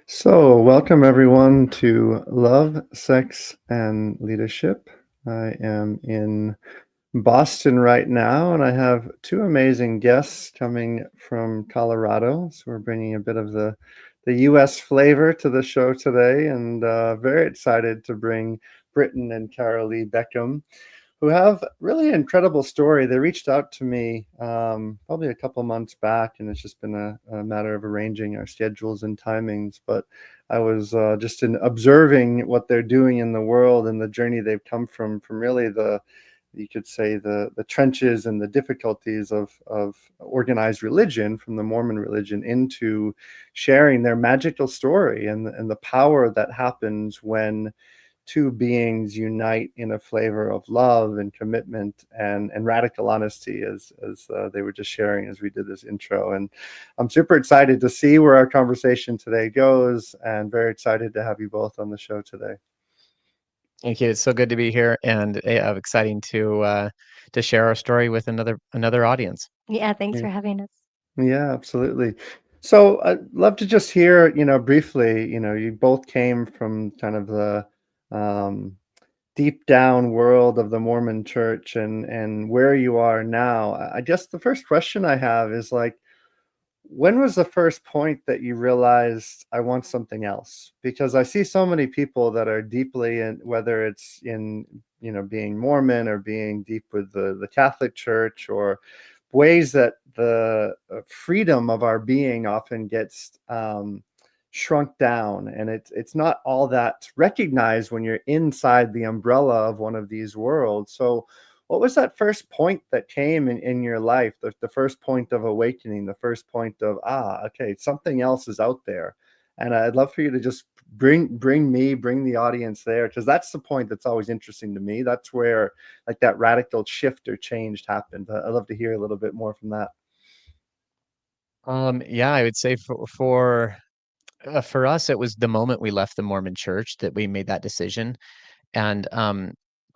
Welcome everyone to Love, Sex, and Leadership. I am in Boston right now, and I have two amazing guests coming from Colorado. So we're bringing a bit of the U.S. flavor to the show today, and very excited to bring Britton and Carolee Beckham, who have really an incredible story. They reached out to me probably a couple months back, and it's just been a matter of arranging our schedules and timings. But I was just in observing what they're doing in the world and the journey they've come from really you could say the trenches and the difficulties of organized religion from the Mormon religion into sharing their magical story and the power that happens when two beings unite in a flavor of love and commitment and radical honesty, as they were just sharing as we did this intro. And I'm super excited to see where our conversation today goes, and very excited to have you both on the show today. Thank you. It's so good to be here and exciting to share our story with another audience. Yeah, thanks Yeah, for having us. yeah, absolutely. So I'd love to just hear, briefly, you both came from kind of the um, deep down world of the Mormon church and where you are now. I guess the first question I have is like, when was the first point that you realized I want something else? Because I see so many people that are deeply in, whether it's in, being Mormon or being deep with the Catholic Church, or ways that the freedom of our being often gets shrunk down, and it's not all that recognized when you're inside the umbrella of one of these worlds. So what was that first point that came in your life, the first point of awakening, the first point of, okay, something else is out there? And I'd love for you to just bring the audience there, because that's the point that's always interesting to me. That's where like that radical shift or change happened. I'd love to hear a little bit more from that. Yeah, I would say for us, it was the moment we left the Mormon Church that we made that decision, and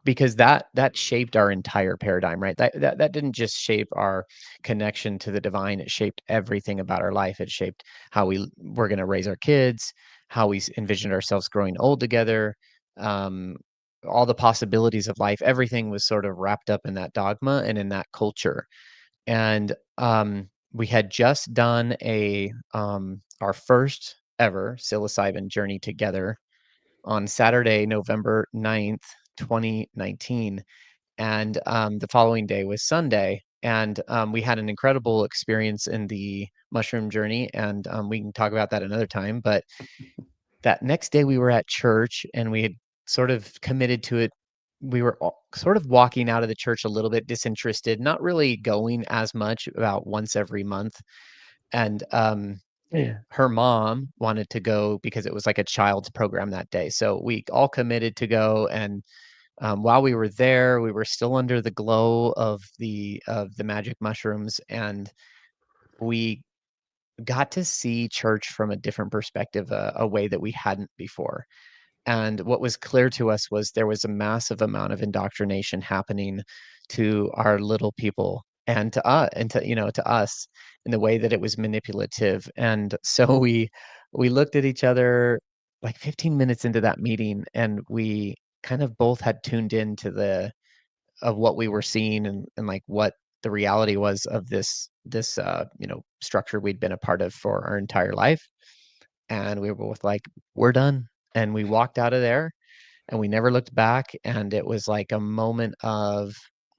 because that shaped our entire paradigm, right? That didn't just shape our connection to the divine; it shaped everything about our life. It shaped how we were going to raise our kids, how we envisioned ourselves growing old together, um, all the possibilities of life. Everything was sort of wrapped up in that dogma and in that culture. And we had just done our first ever psilocybin journey together on Saturday, November 9th, 2019. And the following day was Sunday. And we had an incredible experience in the mushroom journey. And we can talk about that another time. But that next day we were at church and we had sort of committed to it. We were sort of walking out of the church a little bit disinterested, not really going as much, about once every month. And her mom wanted to go because it was like a child's program that day. So we all committed to go. And while we were there, we were still under the glow of the magic mushrooms, and we got to see church from a different perspective, a way that we hadn't before. And what was clear to us was there was a massive amount of indoctrination happening to our little people and to us in the way that it was manipulative. And so we looked at each other like 15 minutes into that meeting, and we kind of both had tuned into the of what we were seeing, and like what the reality was of this structure we'd been a part of for our entire life. And we were both like, we're done. And we walked out of there and we never looked back. And it was like a moment of,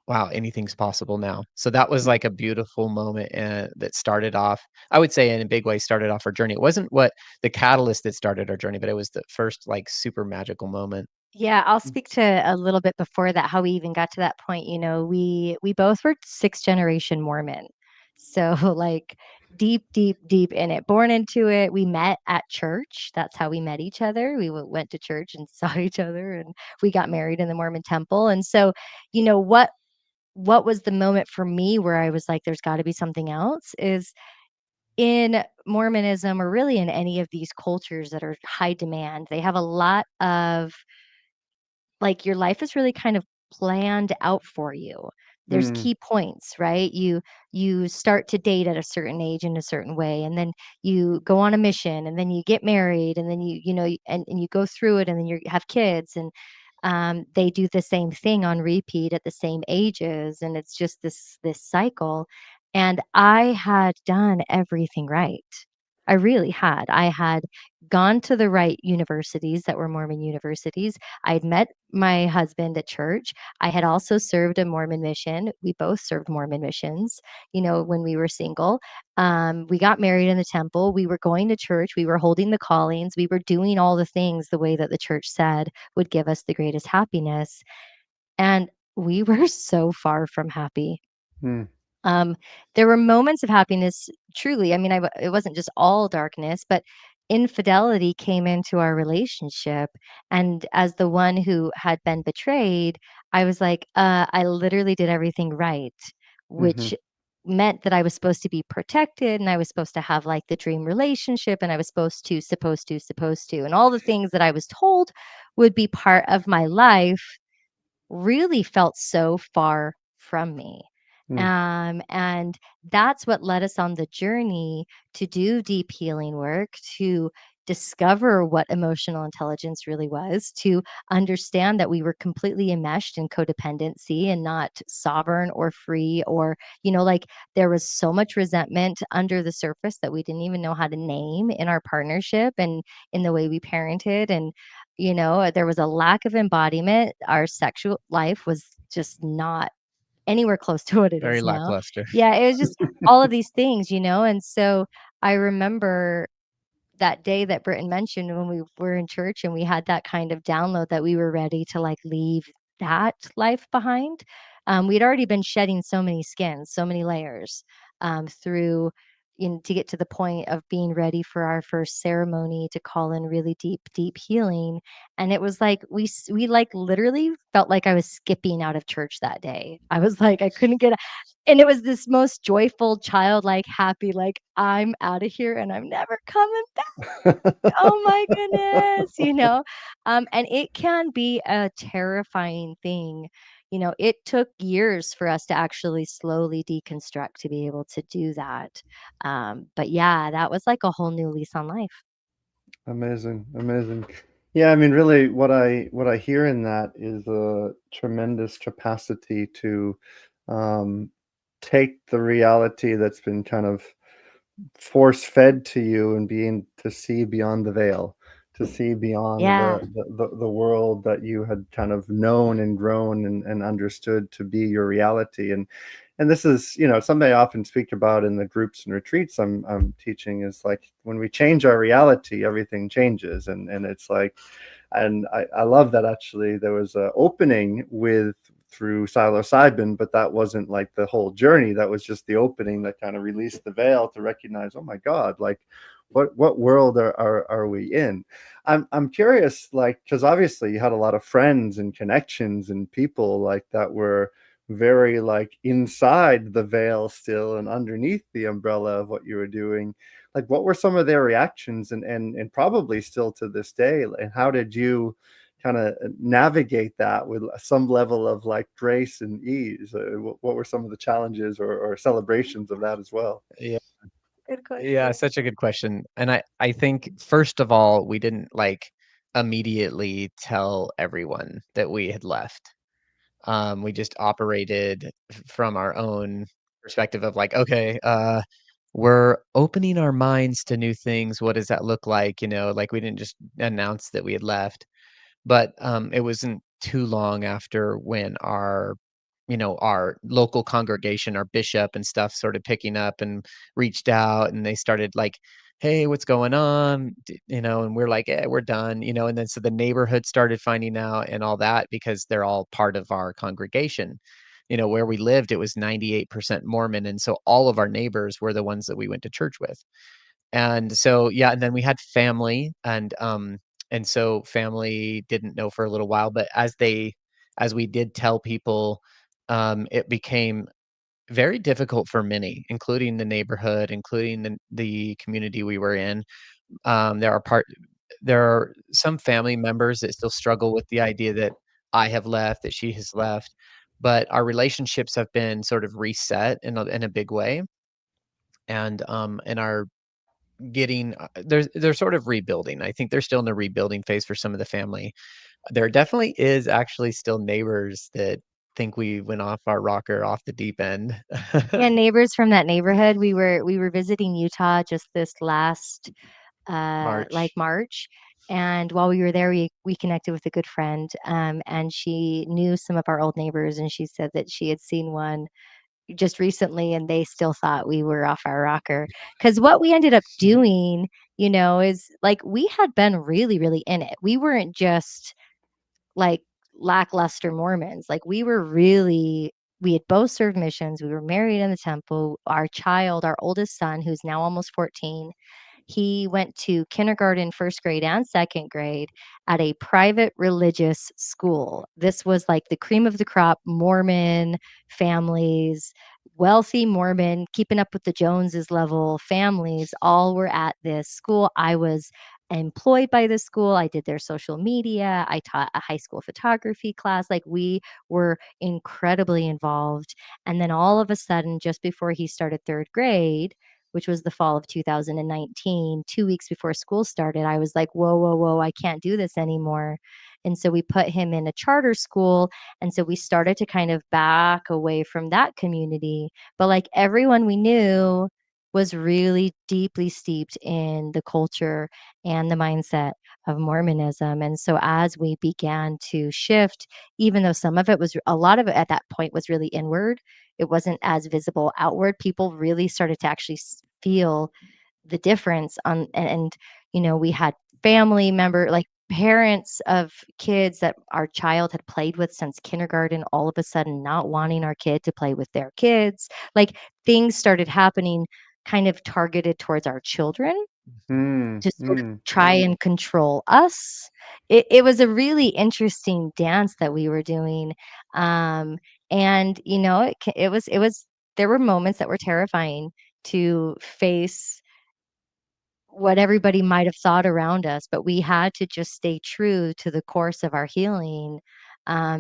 wow, anything's possible now. So that was like a beautiful moment, that started off, I would say, in a big way, started off our journey. It wasn't what the catalyst that started our journey, but it was the first like super magical moment. Yeah, I'll speak to a little bit before that, how we even got to that point. We both were sixth generation Mormon. So like deep, deep, deep in it, born into it. We met at church. That's how we met each other. We went to church and saw each other, and we got married in the Mormon temple. And so, you know, what was the moment for me where I was like, there's got to be something else, is in Mormonism, or really in any of these cultures that are high demand. They have a lot of, like, your life is really kind of planned out for you. there's Mm. key points, right? You start to date at a certain age in a certain way, and then you go on a mission, and then you get married, and then and you go through it, and then you have kids, and they do the same thing on repeat at the same ages, and it's just this cycle. And I had done everything right. I really had. I had gone to the right universities that were Mormon universities. I'd met my husband at church. I had also served a Mormon mission. We both served Mormon missions, when we were single. We got married in the temple. We were going to church. We were holding the callings. We were doing all the things the way that the church said would give us the greatest happiness. And we were so far from happy. Mm. Um, there were moments of happiness, truly. I mean, it wasn't just all darkness, but infidelity came into our relationship. And as the one who had been betrayed, I was like, I literally did everything right, Mhm. which meant that I was supposed to be protected, and I was supposed to have like the dream relationship, and I was supposed to, and all the things that I was told would be part of my life really felt so far from me. Mm. And that's what led us on the journey to do deep healing work, to discover what emotional intelligence really was, to understand that we were completely enmeshed in codependency and not sovereign or free, or, like there was so much resentment under the surface that we didn't even know how to name in our partnership and in the way we parented. And there was a lack of embodiment. Our sexual life was just not anywhere close to what it Very is now. lackluster. Yeah, it was just all of these things, and so I remember that day that Britton mentioned when we were in church and we had that kind of download that we were ready to like leave that life behind. We'd already been shedding so many skins, so many layers, through to get to the point of being ready for our first ceremony to call in really deep, deep healing. And it was like we like literally felt like I was skipping out of church that day. I was like, I couldn't get, and it was this most joyful, childlike, happy, like, I'm out of here and I'm never coming back. Oh my goodness, and it can be a terrifying thing. It took years for us to actually slowly deconstruct to be able to do that. But yeah, that was like a whole new lease on life. Amazing, amazing. Yeah, I mean, really, what I hear in that is a tremendous capacity to um, take the reality that's been kind of force fed to you and being to see beyond the veil, to see beyond Yeah. the world that you had kind of known and grown and understood to be your reality. And this is, something I often speak about in the groups and retreats I'm teaching is like when we change our reality, everything changes. And it's like, and I love that actually there was a opening with through psilocybin, but that wasn't like the whole journey. That was just the opening that kind of released the veil to recognize, oh my God, like what world are we in? I'm curious, like, because obviously you had a lot of friends and connections and people like that were very like inside the veil still and underneath the umbrella of what you were doing. Like what were some of their reactions and probably still to this day, and how did you kind of navigate that with some level of like grace and ease? What were some of the challenges or celebrations of that as well? Yeah. Good Yeah, question. such a good question. And I think first of all, we didn't like immediately tell everyone that we had left. We just operated from our own perspective of like, okay, we're opening our minds to new things. What does that look like? Like we didn't just announce that we had left. But, it wasn't too long after when our local congregation, our bishop and stuff started picking up and reached out, and they started like, "Hey, what's going on?" And we're like, "Eh, we're done," and then so the neighborhood started finding out and all that because they're all part of our congregation. Where we lived, it was 98% Mormon, and so all of our neighbors were the ones that we went to church with. And so, yeah, and then we had family and so family didn't know for a little while, but as we did tell people, it became very difficult for many, including the neighborhood, including the community we were in. There are some family members that still struggle with the idea that I have left, that she has left. but our relationships have been sort of reset in a big way, and are getting they're sort of rebuilding. I think they're still in the rebuilding phase for some of the family. There definitely is actually still neighbors that think we went off our rocker, off the deep end. Yeah, neighbors from that neighborhood. We were visiting Utah just this last like March. March. And while we were there, we connected with a good friend, and she knew some of our old neighbors, and she said that she had seen one just recently, and they still thought we were off our rocker. Because what we ended up doing, is like we had been really, really in it. We weren't just like lackluster Mormons. Like we had both served missions. We were married in the temple. Our oldest son, who's now almost 14, he went to kindergarten, first grade, and second grade at a private religious school. This was like the cream of the crop Mormon families, wealthy Mormon, keeping up with the Joneses level families, all were at this school. I was employed by the school. I did their social media. I taught a high school photography class. Like we were incredibly involved. And then all of a sudden, just before he started third grade, which was the fall of 2019, 2 weeks before school started, I was like, whoa, whoa, whoa, I can't do this anymore. And so we put him in a charter school. And so we started to kind of back away from that community. But like everyone we knew was really deeply steeped in the culture and the mindset of Mormonism. And so as we began to shift, even though a lot of it at that point was really inward, it wasn't as visible outward. People really started to actually feel the difference and we had family member like parents of kids that our child had played with since kindergarten all of a sudden not wanting our kid to play with their kids. Like things started happening kind of targeted towards our children Mm, to sort of mm. try and control us. It was a really interesting dance that we were doing. Um, and it was there were moments that were terrifying to face what everybody might have thought around us, but we had to just stay true to the course of our healing,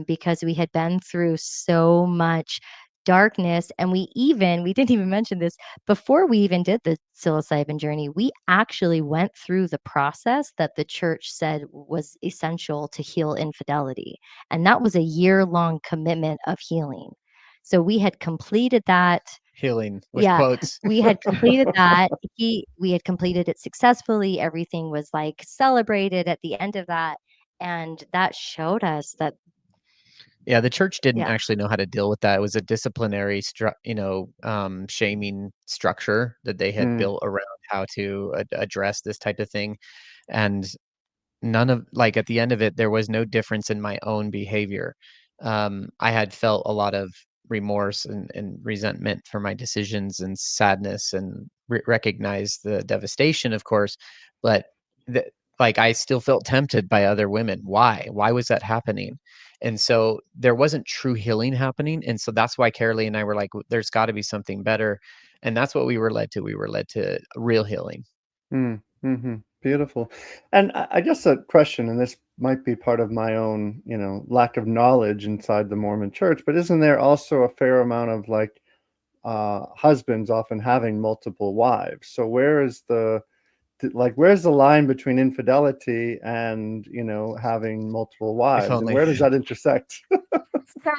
because we had been through so much darkness. And we didn't even mention this before we even did the psilocybin journey. We actually went through the process that the church said was essential to heal infidelity. And that was a year-long commitment of healing. So we had completed that. Healing with Yeah, quotes. we had completed that. We had completed it successfully. Everything was, like, celebrated at the end of that, and that showed us that. Yeah, the church didn't Yeah. actually know how to deal with that. It was a disciplinary shaming structure that they had Mm, built around how to address this type of thing. And none of like, at the end of it, there was no difference in my own behavior. I had felt a lot of remorse and resentment for my decisions and sadness and recognized the devastation, of course, but the like, I still felt tempted by other women. Why? Why was that happening? And so there wasn't true healing happening, and so that's why Carolee and I were like, "There's gotta be something better," and that's what we were led to. We were led to real healing. mm, mhm. Beautiful. And I guess a question, and this might be part of my own, lack of knowledge inside the Mormon church, but isn't there also a fair amount of like husbands often having multiple wives? So where's the line between infidelity and, having multiple If wives, and only. where does that intersect? So,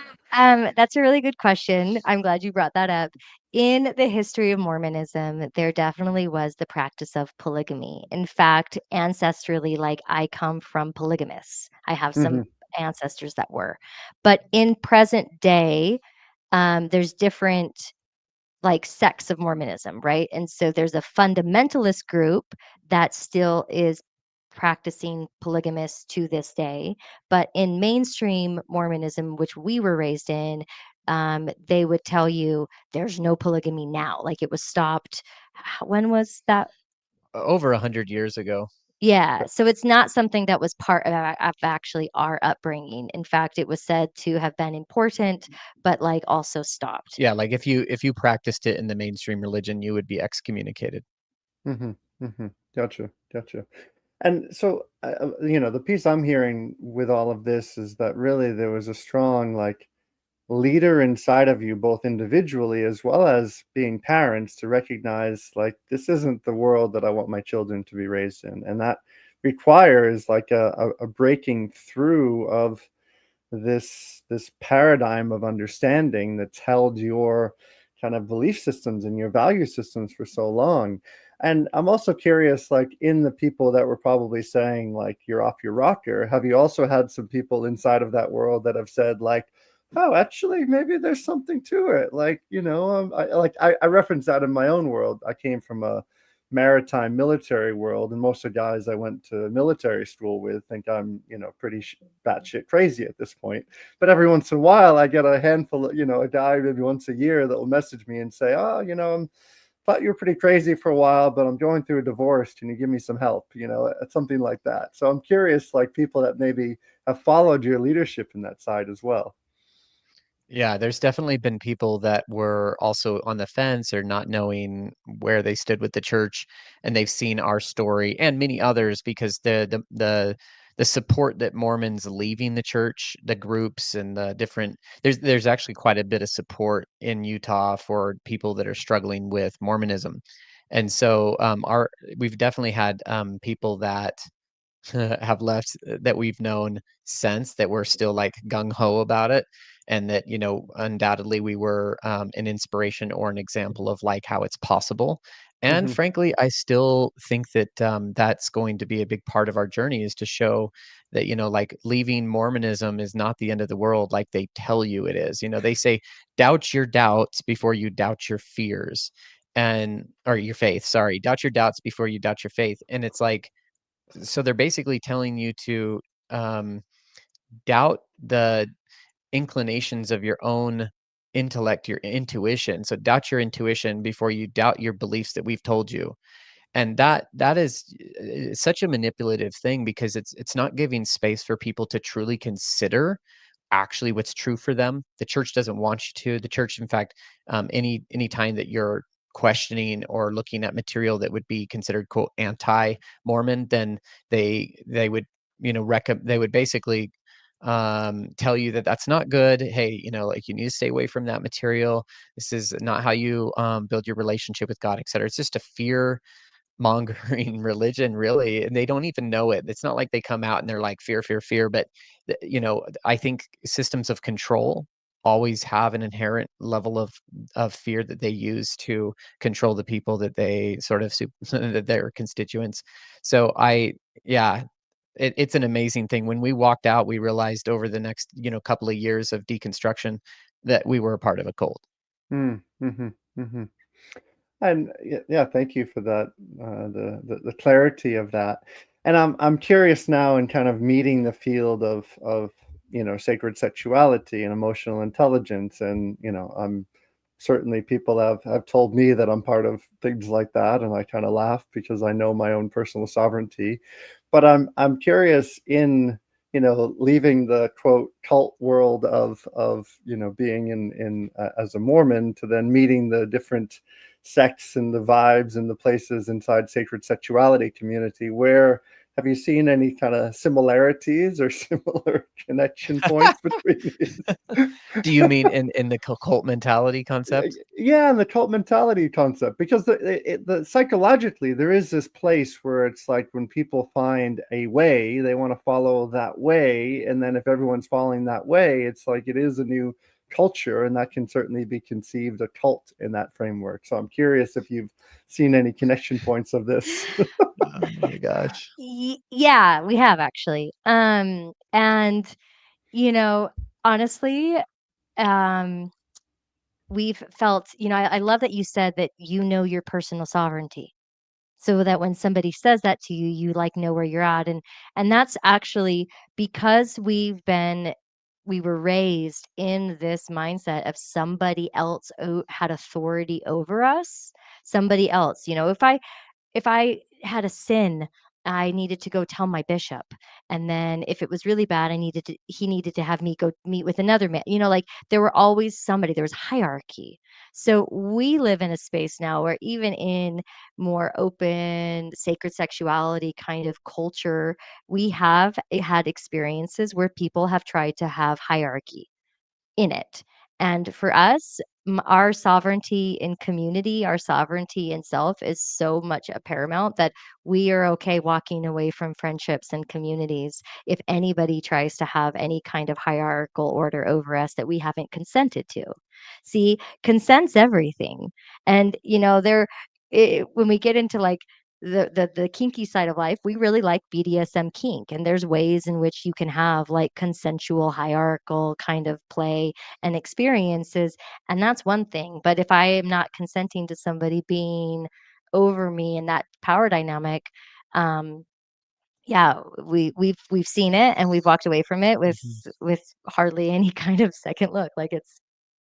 that's a really good question. I'm glad you brought that up. In the history of Mormonism, there definitely was the practice of polygamy. In fact, ancestrally, like I come from polygamists. I have some Mhm, ancestors that were. But in present day, there's different like sects of Mormonism, right? And so there's a fundamentalist group that still is practicing polygamous to this day. But in mainstream Mormonism, which we were raised in, they would tell you there's no polygamy now. Like it was stopped. When was that? Over 100 years ago. Yeah, so it's not something that was part of actually our upbringing. In fact, it was said to have been important, but like also stopped. Yeah, like, if you practiced it in the mainstream religion, you would be excommunicated. mhm, mhm. Gotcha, gotcha. And so, the piece I'm hearing with all of this is that really there was a strong, like, leader inside of you, both individually as well as being parents, to recognize like this isn't the world that I want my children to be raised in, and that requires like a breaking through of this paradigm of understanding that's held your kind of belief systems and your value systems for so long. And I'm also curious, like in the people that were probably saying like you're off your rocker, have you also had some people inside of that world that have said like, oh, actually maybe there's something to it, like, I reference that in my own world. I came from a maritime military world, and most of the guys I went to military school with think I'm, pretty batshit crazy at this point. But every once in a while, I get a handful of, a guy maybe once a year that will message me and say, "Oh, I thought you were pretty crazy for a while, but I'm going through a divorce. Can you give me some help?" Something like that. So I'm curious, like people that maybe have followed your leadership in that side as well. Yeah, there's definitely been people that were also on the fence or not knowing where they stood with the church, and they've seen our story and many others because the support that Mormons leaving the church, the groups and the different there's actually quite a bit of support in Utah for people that are struggling with Mormonism. And so our we've definitely had people that have left that we've known since that we're still like gung ho about it, and that undoubtedly we were an inspiration or an example of like how it's possible. And Hmm. frankly, I still think that that's going to be a big part of our journey, is to show that like leaving Mormonism is not the end of the world like they tell you it is. They say doubt your doubts before you doubt your fears, and or your faith, sorry, doubt your doubts before you doubt your faith. And it's like, so they're basically telling you to um, doubt the inclinations of your own intellect, your intuition. So doubt your intuition before you doubt your beliefs that we've told you. And that is such a manipulative thing, because it's not giving space for people to truly consider actually what's true for them. The church doesn't want you to. The church, in fact, any time that you're questioning or looking at material that would be considered quote anti-Mormon, then they would they would basically tell you that that's not good. Hey, like you need to stay away from that material. This is not how you build your relationship with God, etc. It's just a fear mongering religion, really, and they don't even know it. It's not like they come out and they're like fear, fear, fear, but I think systems of control always have an inherent level of fear that they use to control the people that they sort of that their constituents. So yeah, it's an amazing thing. When we walked out, we realized over the next couple of years of deconstruction that we were a part of a cult. Mm, mhm, mhm. And yeah, thank you for that, the clarity of that. And I'm curious now, in kind of meeting the field of sacred sexuality and emotional intelligence, and I'm certainly, people have told me that I'm part of things like that, and I kind of laugh because I know my own personal sovereignty. But I'm curious, in leaving the quote cult world of being in as a Mormon, to then meeting the different sects and the vibes and the places inside sacred sexuality community. Where have you seen any kind of similarities or similar connection points between these? Do you mean in the cult mentality concept? Yeah, and the cult mentality concept, because the psychologically there is this place where it's like when people find a way, they want to follow that way, and then if everyone's following that way, it's like it is a new culture, and that can certainly be conceived a cult in that framework. So I'm curious if you've seen any connection points of this. Oh my gosh. Yeah, we have actually. And you know, honestly, um, we've felt, I love that you said that your personal sovereignty. So that when somebody says that to you, you like know where you're at. And that's actually because we were raised in this mindset of somebody else had authority over us. Somebody else, if I had a sin, I needed to go tell my bishop. And then if it was really bad, he needed to have me go meet with another man. Like there were always somebody, there was hierarchy. So we live in a space now where even in more open, sacred sexuality kind of culture, we have had experiences where people have tried to have hierarchy in it. And for us, our sovereignty in community, our sovereignty in self is so much a paramount that we are okay walking away from friendships and communities if anybody tries to have any kind of hierarchical order over us that we haven't consented to. See, consent's everything. And, when we get into like the kinky side of life, we really like BDSM kink, and there's ways in which you can have like consensual hierarchical kind of play and experiences, and that's one thing. But if I am not consenting to somebody being over me in that power dynamic, um yeah, we've seen it and we've walked away from it with Mhm. hardly any kind of second look. Like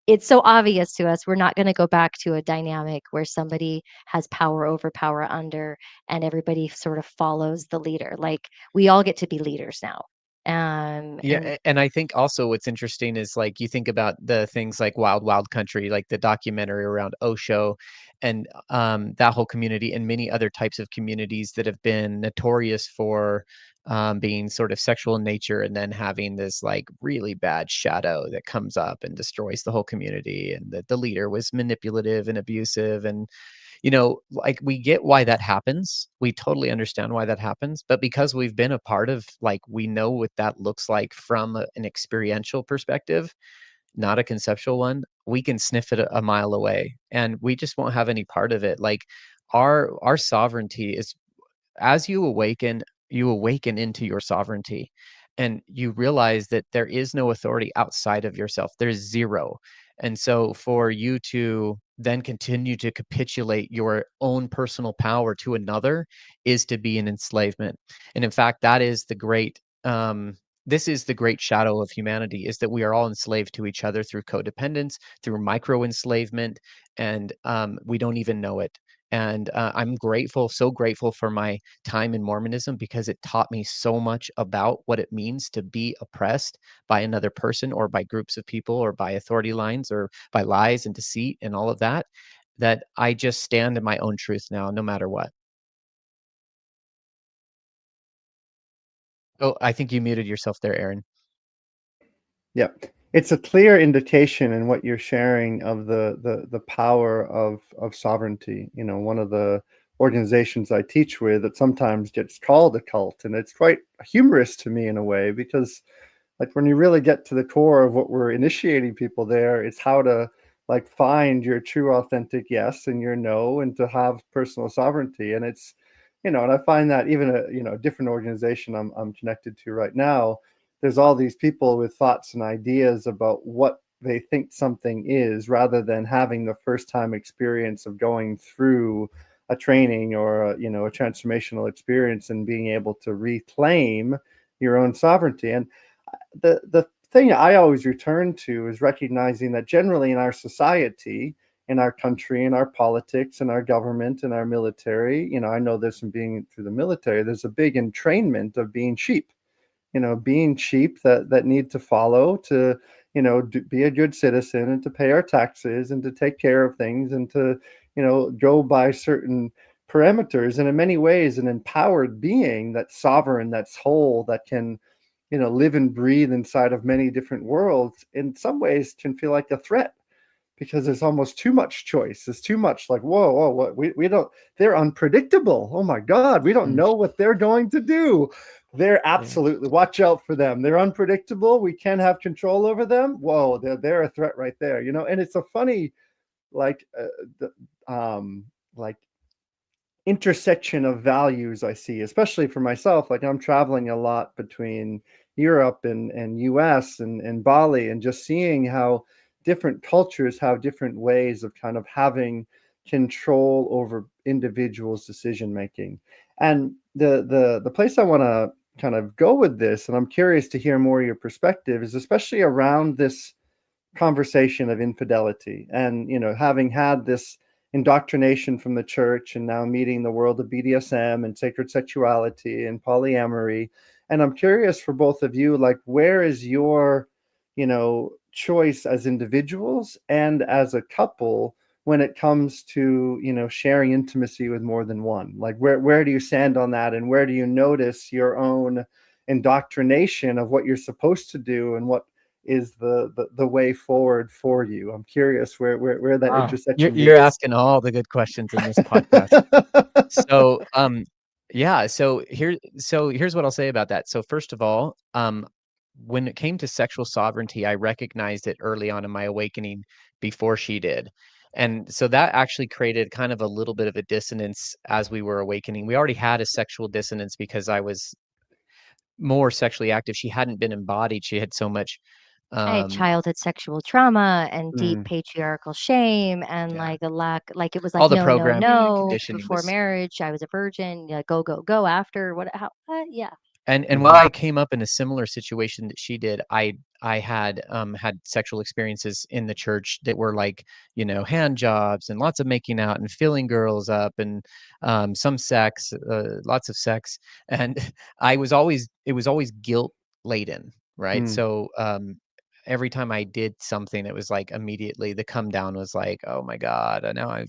it's so obvious to us. We're not going to go back to a dynamic where somebody has power over, power under, and everybody sort of follows the leader. Like we all get to be leaders now. Yeah, And and I think also what's interesting is, like, you think about the things like Wild Wild Country, like the documentary around Osho and, that whole community and many other types of communities that have been notorious for, being sort of sexual in nature and then having this, like, really bad shadow that comes up and destroys the whole community, and that the leader was manipulative and abusive and like, we get why that happens. We totally understand why that happens, but because we've been a part of, like, we know what that looks like from an experiential perspective, not a conceptual one, we can sniff it a mile away, and we just won't have any part of it. Like, our sovereignty is as you awaken into your sovereignty, and you realize that there is no authority outside of yourself. There's zero. And so for you to then continue to capitulate your own personal power to another is to be an enslavement. And in fact, that is the great this is the great shadow of humanity, is that we are all enslaved to each other through codependence, through micro enslavement, and we don't even know it. And I'm grateful, so grateful for my time in Mormonism, because it taught me so much about what it means to be oppressed by another person or by groups of people or by authority lines or by lies and deceit and all of that, that I just stand in my own truth now, no matter what. Oh, I think you muted yourself there, Aaron. Yeah. It's a clear indication in what you're sharing of the power of sovereignty. One of the organizations I teach with, that sometimes gets called a cult, and it's quite humorous to me in a way, because like when you really get to the core of what we're initiating people there, it's how to like find your true authentic yes and your no, and to have personal sovereignty. And it's, and I find that even a different organization I'm connected to right now, there's all these people with thoughts and ideas about what they think something is, rather than having the first time experience of going through a training or a transformational experience, and being able to reclaim your own sovereignty. And the thing I always return to is recognizing that generally in our society, in our country, in our politics, in our government, in our military, I know this from being through the military, there's a big entrainment of being sheep, being sheep that need to follow, to be a good citizen, and to pay our taxes, and to take care of things, and to go by certain parameters. And in many ways, an empowered being that's sovereign, that's whole, that can live and breathe inside of many different worlds, in some ways can feel like a threat, because there's almost too much choice. There's too much, like, whoa, what we don't, they're unpredictable. Oh my God, we don't Mm, know what they're going to do. They're yeah. absolutely, watch out for them. They're unpredictable. We can't have control over them. Whoa, they're a threat right there, and it's a funny, like, like intersection of values I see, especially for myself. Like I'm traveling a lot between Europe and US and Bali, and just seeing how different cultures have different ways of kind of having control over individuals' decision making. And the place I want to kind of go with this, and I'm curious to hear more of your perspective, is especially around this conversation of infidelity. And having had this indoctrination from the church, and now meeting the world of BDSM and sacred sexuality and polyamory, and I'm curious for both of you, like, where is your choice as individuals and as a couple when it comes to sharing intimacy with more than one? Like, where do you stand on that, and where do you notice your own indoctrination of what you're supposed to do, and what is the way forward for you? I'm curious where that Ah, you're intersection you're meets. asking all the good questions in this podcast. So, yeah, so here's what I'll say about that. So first of all, when it came to sexual sovereignty, I recognized it early on in my awakening before she did. And so that actually created kind of a little bit of a dissonance as we were awakening. We already had a sexual dissonance because I was more sexually active. She hadn't been embodied. She had so much, I had um, childhood sexual trauma and deep Mm, patriarchal shame and yeah, like a lack, like it was like all the no, no, programming and the no conditioning before was. marriage. I was a virgin. Yeah, go, go, go after. What? Yeah. And while mhm, I came up in a similar situation that she did, I had sexual experiences in the church that were like, hand jobs and lots of making out and filling girls up and some sex, lots of sex. And it was always guilt laden, right? mm, So every time I did something, it was like immediately the come down was like, oh my God, I know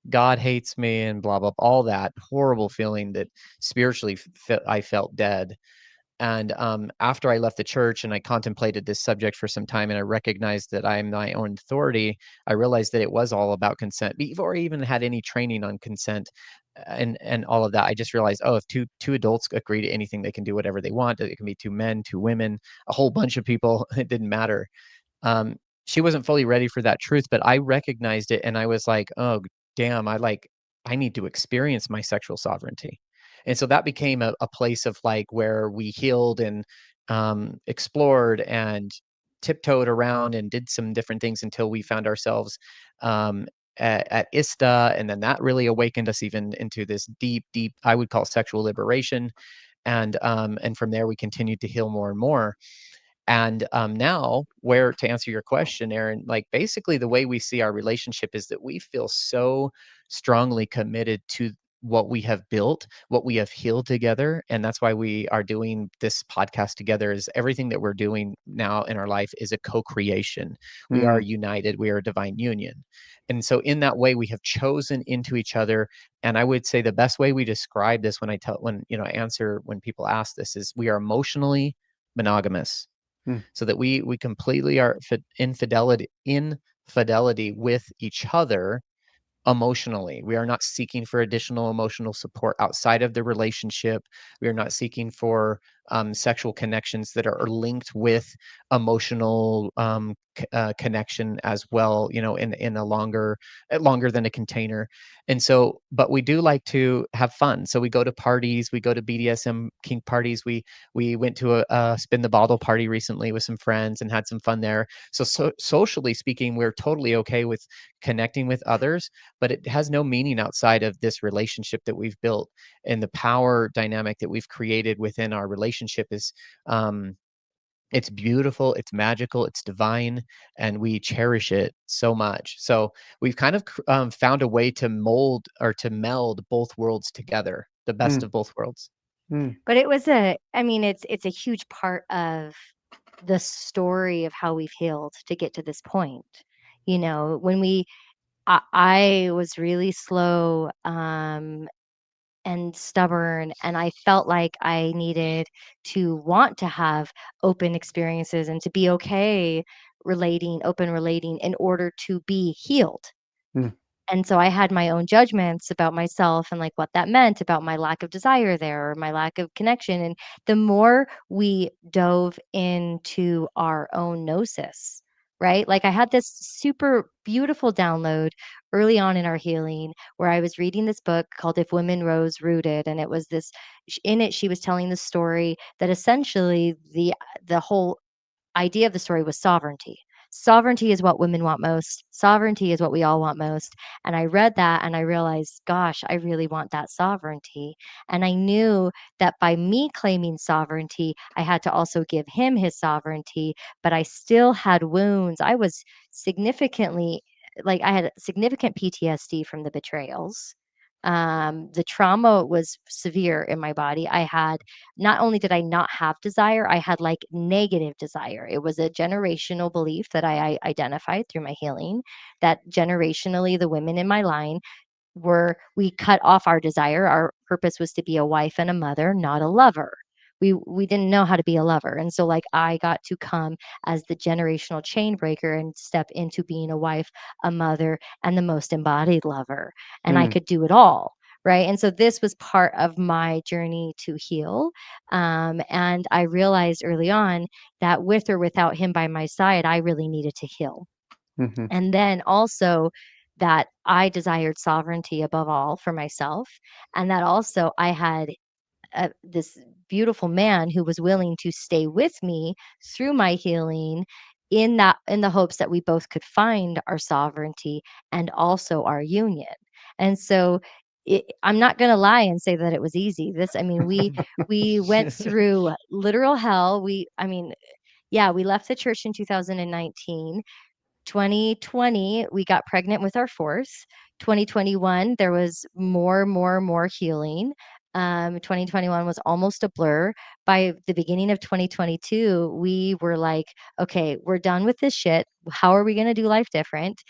God hates me and blah blah, all that horrible feeling that spiritually I felt dead. And after I left the church and I contemplated this subject for some time and I recognized that I am my own authority, I realized that it was all about consent. Before I even had any training on consent and all of that, I just realized, oh, if two adults agree to anything, they can do whatever they want. It can be two men, two women, a whole bunch of people. It didn't matter. um, she wasn't fully ready for that truth, but I recognized it and I was like, "Oh, damn, I need to experience my sexual sovereignty." And so that became a place of like where we healed and explored and tiptoed around and did some different things until we found ourselves at ISTA, and then that really awakened us even into this deep, deep, I would call sexual liberation, and from there we continued to heal more and more. And now, where to answer your question, Aaron, like basically the way we see our relationship is that we feel so strongly committed to what we have built, what we have healed together. And that's why we are doing this podcast together. Is everything that we're doing now in our life is a co-creation. We are mm, united, we are a divine union. And so in that way, we have chosen into each other. And I would say the best way we describe this when I answer when people ask this is we are emotionally monogamous, mm, so that we completely are in fidelity with each other emotionally. We are not seeking for additional emotional support outside of the relationship. We are not seeking for sexual connections that are linked with emotional connection as well. In a longer than a container. And so, but we do like to have fun. So we go to parties. We go to BDSM kink parties. We went to a spin the bottle party recently with some friends and had some fun there. So socially speaking, we're totally okay with connecting with others, but it has no meaning outside of this relationship that we've built. And the power dynamic that we've created within our relationship is um it's beautiful, it's magical, it's divine, and we cherish it so much. So we've kind of found a way to mold or to meld both worlds together, the best mm, of both worlds. mm, But I mean, it's a huge part of the story of how we've healed to get to this point. When I was really slow, and stubborn, and I felt like I needed to want to have open experiences and to be okay open relating in order to be healed. mm, And so I had my own judgments about myself and like what that meant about my lack of desire there or my lack of connection. And the more we dove into our own gnosis, right? Like I had this super beautiful download early on in our healing where I was reading this book called If Women Rose Rooted. And it was in it, she was telling the story that essentially the whole idea of the story was sovereignty. Sovereignty is what women want most. Sovereignty is what we all want most. And I read that and I realized, gosh, I really want that sovereignty. And I knew that by me claiming sovereignty, I had to also give him his sovereignty, but I still had wounds. I had significant PTSD from the betrayals. The trauma was severe in my body. Not only did I not have desire, I had like negative desire. It was a generational belief that I identified through my healing that generationally, the women in my line we cut off our desire. Our purpose was to be a wife and a mother, not a lover. we didn't know how to be a lover. And so like I got to come as the generational chain breaker and step into being a wife, a mother, and the most embodied lover. And I Mm, could do it all. Right. And so this was part of my journey to heal. And I realized early on that with or without him by my side, I really needed to heal. mhm, And then also that I desired sovereignty above all for myself. And that also I had this beautiful man who was willing to stay with me through my healing in the hopes that we both could find our sovereignty and also our union. And so I'm not going to lie and say that it was easy. This, I mean, we went through literal hell. I mean, yeah, we left the church in 2019. 2020, we got pregnant with our fourth. 2021, there was more healing. 2021 was almost a blur. By the beginning of 2022, we were like, okay, we're done with this shit. How are we going to do life different?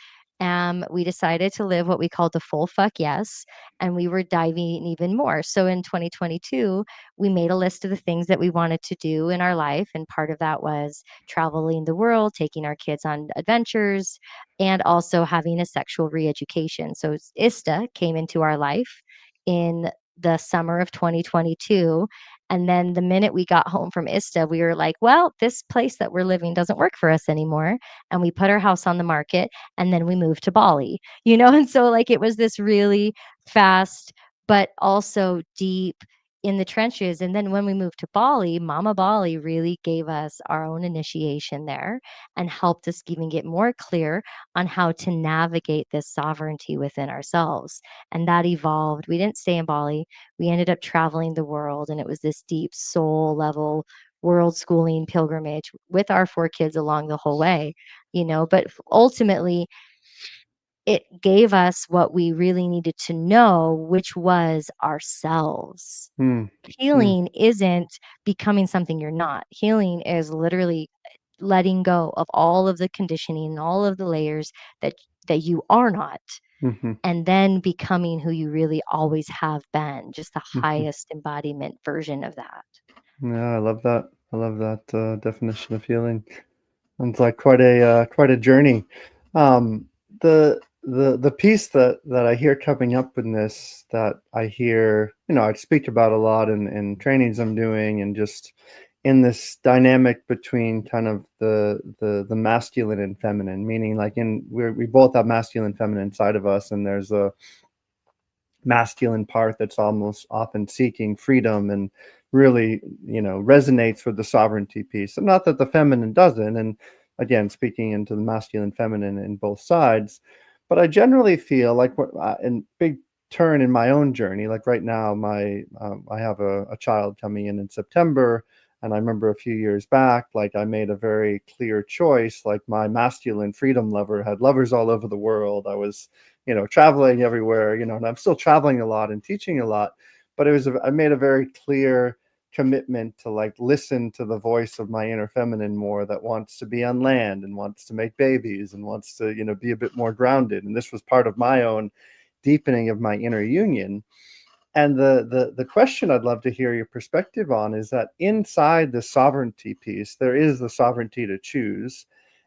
We decided to live what we called the full fuck yes, and we were diving even more. So in 2022, we made a list of the things that we wanted to do in our life, and part of that was traveling the world, taking our kids on adventures, and also having a sexual re-education. So ISTA came into our life in the summer of 2022. And then the minute we got home from ISTA, we were like, well, this place that we're living doesn't work for us anymore. And we put our house on the market and then we moved to Bali, And so, like, it was this really fast, but also deep in the trenches. And then when we moved to Bali, Mama Bali really gave us our own initiation there and helped us even get more clear on how to navigate this sovereignty within ourselves. And that evolved. We didn't stay in Bali. We ended up traveling the world, and it was this deep soul level world schooling pilgrimage with our four kids along the whole way, but ultimately it gave us what we really needed to know, which was ourselves. mm, mm, Healing isn't becoming something you're not. Healing is literally letting go of all of the conditioning and all of the layers that you are not, mhm, and then becoming who you really always have been, just the mhm. highest embodiment version of that. Yeah, I love that. I love that definition of healing. Sounds like quite a journey. Um, the piece that I hear coming up in this, that I hear, I speak about a lot in trainings I'm doing, and just in this dynamic between kind of the masculine and feminine, meaning like we both have masculine, feminine inside of us, and there's a masculine part that's almost often seeking freedom and really, resonates with the sovereignty piece. And not that the feminine doesn't. And again, speaking into the masculine, feminine in both sides. But I generally feel like in big turn in my own journey, like right now, I have a child coming in September. And I remember a few years back, like I made a very clear choice. Like my masculine freedom lover had lovers all over the world. I was traveling everywhere, and I'm still traveling a lot and teaching a lot, but I made a very clear commitment to like listen to the voice of my inner feminine more, that wants to be on land and wants to make babies and wants to, be a bit more grounded. And this was part of my own deepening of my inner union. And the question I'd love to hear your perspective on is that inside the sovereignty piece, there is the sovereignty to choose.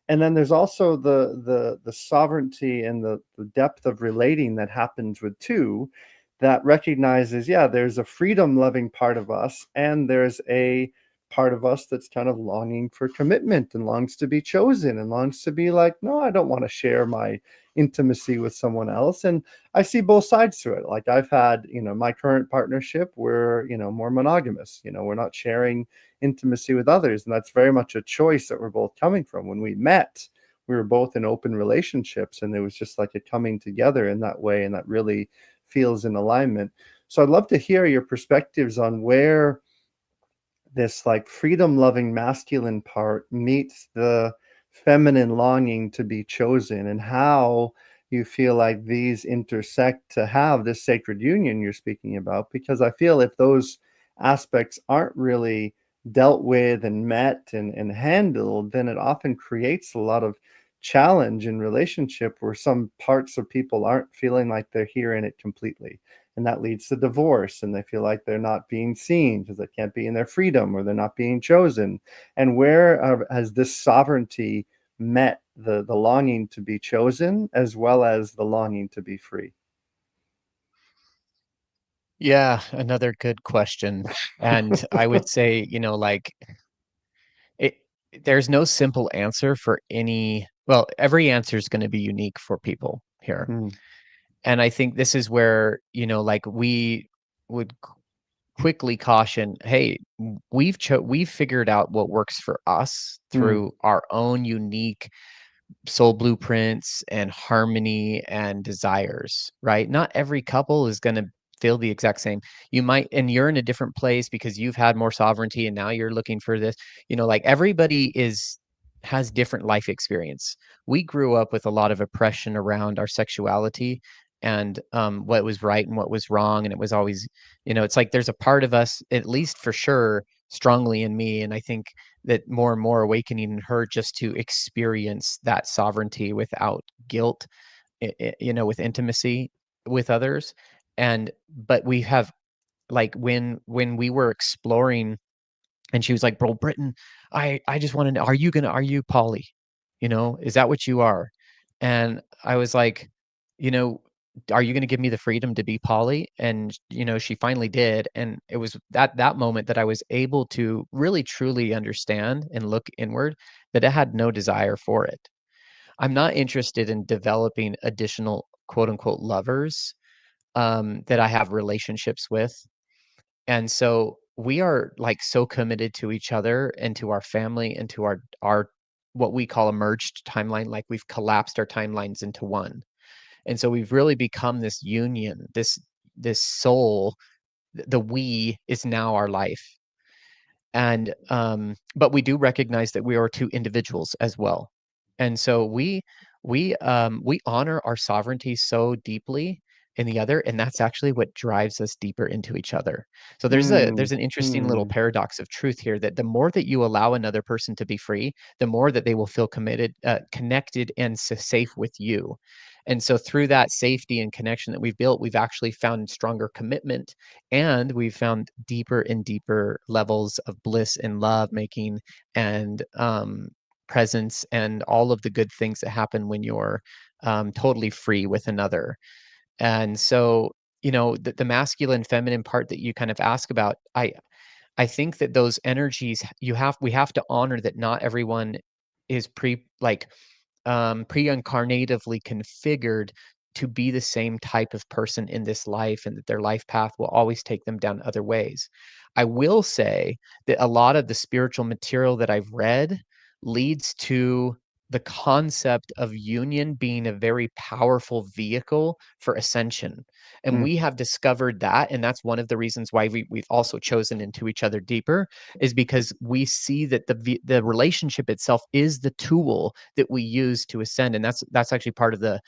And then there's also the sovereignty and the depth of relating that happens with two, that recognizes, yeah, there's a freedom loving part of us, and there's a part of us that's kind of longing for commitment and longs to be chosen and longs to be like, no, I don't want to share my intimacy with someone else. And I see both sides to it. Like I've had, my current partnership, we're, more monogamous, we're not sharing intimacy with others. And that's very much a choice that we're both coming from. When we met, we were both in open relationships, and it was just like a coming together in that way. And that really feels in alignment. So I'd love to hear your perspectives on where this like freedom loving masculine part meets the feminine longing to be chosen, and how you feel like these intersect to have this sacred union you're speaking about. Because I feel if those aspects aren't really dealt with and met and handled, then it often creates a lot of challenge in relationship, where some parts of people aren't feeling like they're here in it completely. and that leads to divorce, and they feel like they're not being seen because they can't be in their freedom or they're not being chosen. And where has this sovereignty met the longing to be chosen as well as the longing to be free? Yeah, another good question. And I would say, like it there's no simple answer for well, every answer is going to be unique for people here. Mm, And I think this is where, like we would quickly caution, hey, we've figured out what works for us mm, through our own unique soul blueprints and harmony and desires, right? Not every couple is going to feel the exact same. You might, and you're in a different place because you've had more sovereignty and now you're looking for this. Like everybody has different life experience. We grew up with a lot of oppression around our sexuality and what was right and what was wrong. And it was always, it's like there's a part of us, at least for sure, strongly in me. And I think that more and more awakening in her just to experience that sovereignty without guilt, with intimacy with others. And but we have, like, when we were exploring, and she was like, "Bro, Britton, I just want to know, are you poly? Is that what you are?" And I was like, you know, "Are you going to give me the freedom to be poly?" And she finally did, and it was that moment that I was able to really truly understand and look inward that I had no desire for it. I'm not interested in developing additional quote unquote lovers that I have relationships with. And so we are like so committed to each other and to our family and to our what we call a merged timeline, like we've collapsed our timelines into one. And so we've really become this union, this soul, the we is now our life. And but we do recognize that we are two individuals as well. And so we honor our sovereignty so deeply in the other, and that's actually what drives us deeper into each other. So mm, there's an interesting little mm, paradox of truth here, that the more that you allow another person to be free, the more that they will feel committed, connected, and safe with you. And so through that safety and connection that we've built, we've actually found stronger commitment, and we've found deeper and deeper levels of bliss and love making, and presence, and all of the good things that happen when you're totally free with another. And so, the masculine feminine part that you kind of ask about, I think that those energies, we have to honor that not everyone is pre-incarnatively configured to be the same type of person in this life, and that their life path will always take them down other ways. I will say that a lot of the spiritual material that I've read leads to the concept of union being a very powerful vehicle for ascension. And mm, we have discovered that. And that's one of the reasons why we've also chosen into each other deeper, is because we see that the relationship itself is the tool that we use to ascend. And that's actually part of you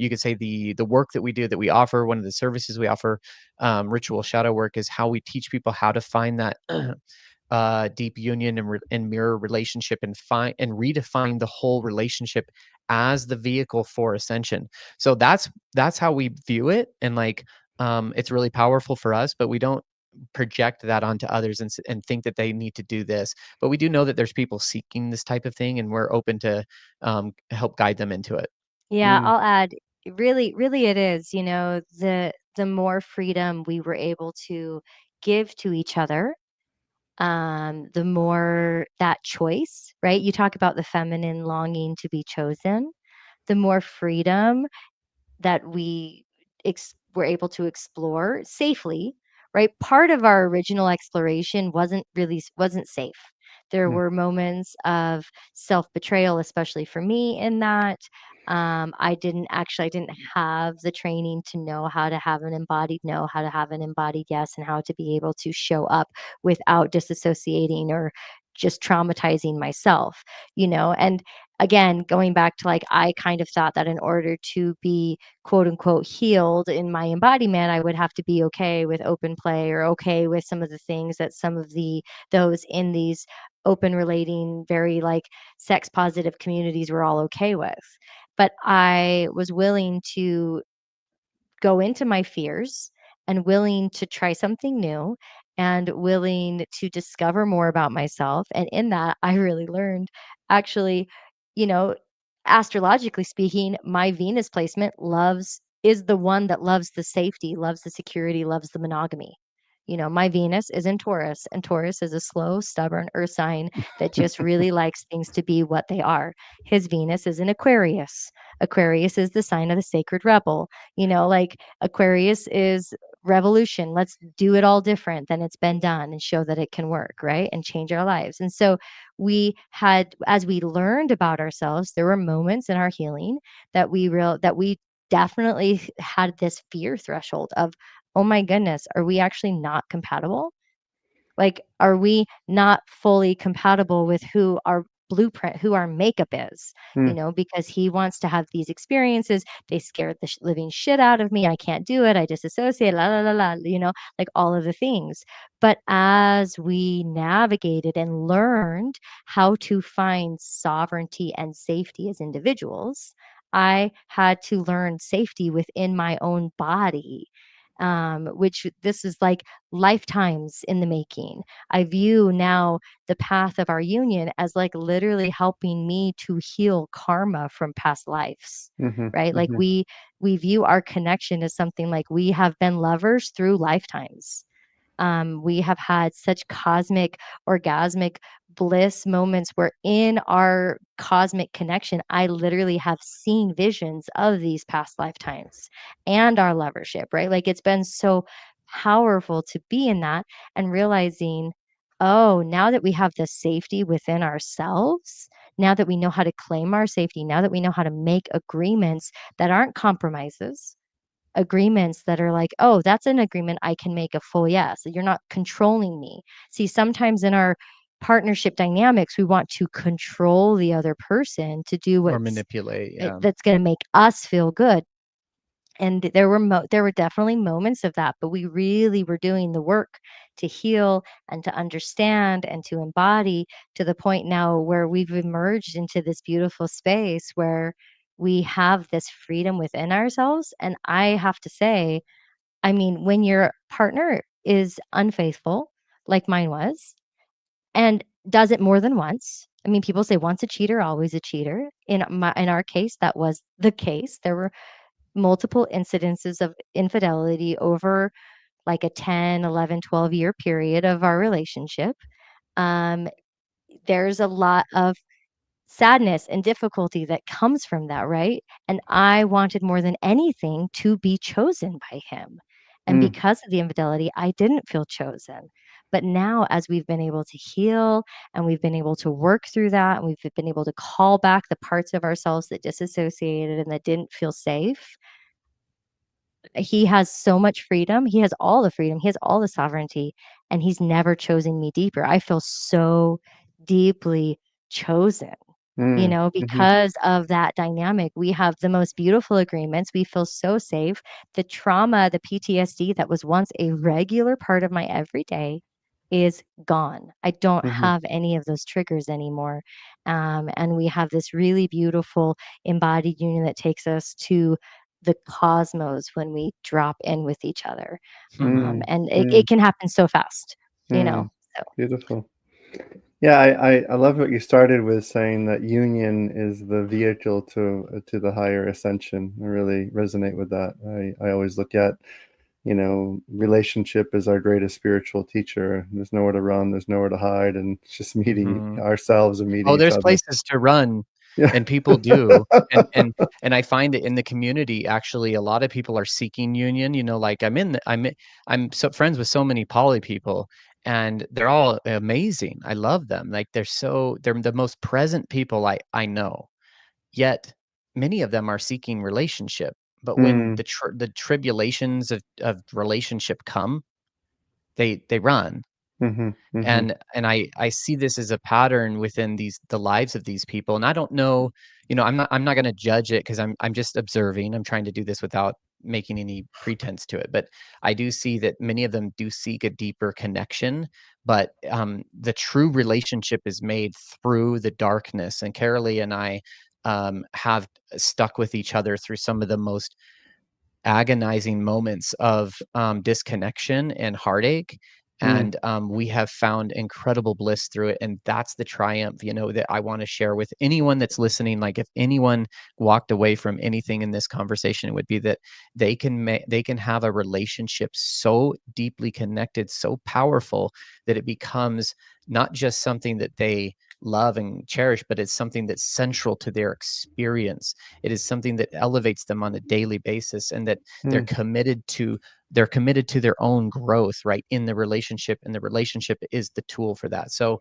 could say the work that we do, that we offer. One of the services we offer, ritual shadow work, is how we teach people how to find that deep union and mirror relationship, and find and redefine the whole relationship as the vehicle for ascension. So that's how we view it. And like, it's really powerful for us, but we don't project that onto others and think that they need to do this. But we do know that there's people seeking this type of thing, and we're open to help guide them into it. Yeah, mm, I'll add, really, really it is, the more freedom we were able to give to each other, the more that choice, right? You talk about the feminine longing to be chosen, the more freedom that we were able to explore safely, right? Part of our original exploration wasn't safe. There mm, were moments of self-betrayal, especially for me, in that I didn't have the training to know how to have an embodied no, how to have an embodied yes, and how to be able to show up without disassociating or just traumatizing myself, and again, going back to, like, I kind of thought that in order to be quote unquote healed in my embodiment, I would have to be okay with open play, or okay with some of the things that some of those in these open relating, very like sex positive communities were all okay with. But I was willing to go into my fears and willing to try something new and willing to discover more about myself. And in that, I really learned actually, you know, astrologically speaking, my Venus placement is the one that loves the safety, loves the security, loves the monogamy. My Venus is in Taurus, and Taurus is a slow, stubborn earth sign that just really likes things to be what they are. His Venus is in Aquarius. Aquarius is the sign of the sacred rebel. Like Aquarius is revolution. Let's do it all different than it's been done and show that it can work, right? And change our lives. And so as we learned about ourselves, there were moments in our healing that we definitely had this fear threshold of, oh my goodness, are we actually not compatible? Like, are we not fully compatible with who our blueprint, who our makeup is? Because he wants to have these experiences. They scared the living shit out of me. I can't do it. I disassociate, la, la, la, la, like all of the things. But as we navigated and learned how to find sovereignty and safety as individuals, I had to learn safety within my own body, which this is like lifetimes in the making. I view now the path of our union as like literally helping me to heal karma from past lives, Mhm, right? Like mhm, we view our connection as something like we have been lovers through lifetimes. We have had such cosmic, orgasmic bliss moments where in our cosmic connection, I literally have seen visions of these past lifetimes and our lovership, right? Like it's been so powerful to be in that and realizing, oh, now that we have the safety within ourselves, now that we know how to claim our safety, now that we know how to make agreements that aren't compromises, agreements that are like, oh, that's an agreement I can make a full yes. You're not controlling me. See, sometimes in our partnership dynamics, we want to control the other person to do Or manipulate, yeah. that's going to make us feel good. And there were definitely moments of that, but we really were doing the work to heal and to understand and to embody to the point now where we've emerged into this beautiful space where we have this freedom within ourselves. And I have to say, I mean, when your partner is unfaithful, like mine was, and does it more than once. I mean, people say once a cheater, always a cheater. In our case, that was the case. There were multiple incidences of infidelity over like a 10, 11, 12-year period of our relationship. Um, there's a lot of sadness and difficulty that comes from that, right? And I wanted more than anything to be chosen by him. And mm, because of the infidelity, I didn't feel chosen. But now, as we've been able to heal and we've been able to work through that, and we've been able to call back the parts of ourselves that disassociated and that didn't feel safe, he has so much freedom. He has all the freedom. He has all the sovereignty, and he's never chosen me deeper. I feel so deeply chosen, mm, mhm, because of that dynamic. We have the most beautiful agreements. We feel so safe. The trauma, the PTSD that was once a regular part of my everyday is gone. I don't mhm, have any of those triggers anymore. And we have this really beautiful embodied union that takes us to the cosmos when we drop in with each other. mm, And mm, it can happen so fast, you know. mm. So Beautiful. Yeah, I love what you started with saying that union is the vehicle to the higher ascension. I really resonate with that. I always look at, relationship as our greatest spiritual teacher. There's nowhere to run, there's nowhere to hide, and it's just meeting Mhm. ourselves and meeting Oh, each there's other. places to run, Yeah. and people do, and I find it in the community, actually, a lot of people are seeking union, like, I'm so friends with so many poly people, and they're all amazing, I love them, like, they're the most present people I know, yet many of them are seeking relationship, but when Mm, the tribulations of relationship come, they run. mhm, mhm, And I see this as a pattern within the lives of these people, and I don't know, I'm not gonna judge it because I'm just observing. I'm trying to do this without making any pretense to it, but I do see that many of them do seek a deeper connection, but, the true relationship is made through the darkness, and Carolee and I, have stuck with each other through some of the most agonizing moments of disconnection and heartache. Mm, And we have found incredible bliss through it. And that's the triumph, that I want to share with anyone that's listening. Like, if anyone walked away from anything in this conversation, it would be that they can have a relationship so deeply connected, so powerful, that it becomes not just something that they love and cherish, but it's something that's central to their experience. It is something that elevates them on a daily basis, and that they're mm, committed to they're committed to their own growth, right, in the relationship, and the relationship is the tool for that. So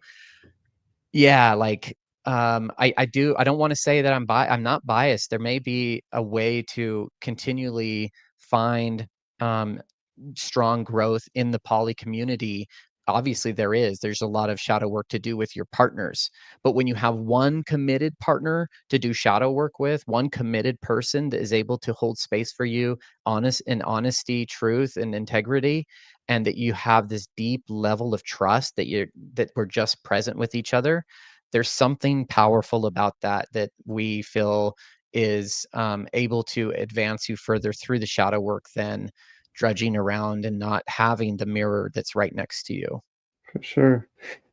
yeah, like, I don't want to say that I'm not biased. There may be a way to continually find um strong growth in the poly community. Obviously, there's a lot of shadow work to do with your partners. But when you have one committed partner to do shadow work with, one committed person that is able to hold space for you, honesty, truth, and integrity, and that you have this deep level of trust that we're just present with each other, there's something powerful about that that we feel is able to advance you further through the shadow work than drudging around and not having the mirror that's right next to you. for sure.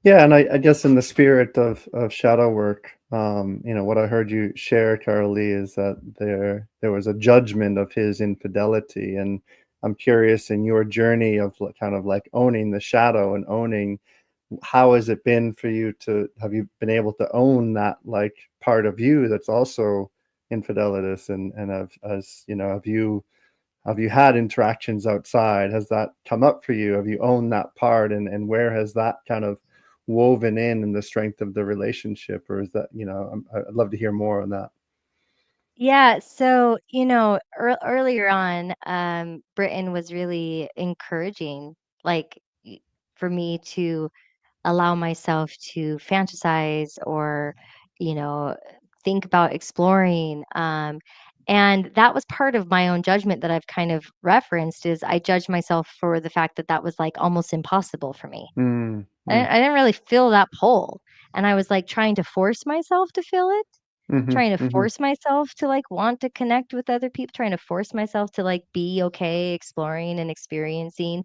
Yeah, and I guess in the spirit of shadow work, what I heard you share, Carolee, is that there was a judgment of his infidelity, and I'm curious in your journey of kind of like owning the shadow and owning, how has it been for you to have you been able to own that like part of you that's also infidelitous, and have you had interactions outside? Has that come up for you? Have you owned that part, and where has that kind of woven in the strength of the relationship? Or is that, I'd love to hear more on that. Yeah, so, earlier on, Britton was really encouraging, like, for me to allow myself to fantasize or, you know, think about exploring. And that was part of my own judgment that I've kind of referenced is I judged myself for the fact that that was like almost impossible for me. Mm, I mm, didn't, I didn't really feel that pull. And I was like trying to force myself to feel it, mhm, trying to mhm, force myself to like want to connect with other people, trying to force myself to like be okay exploring and experiencing.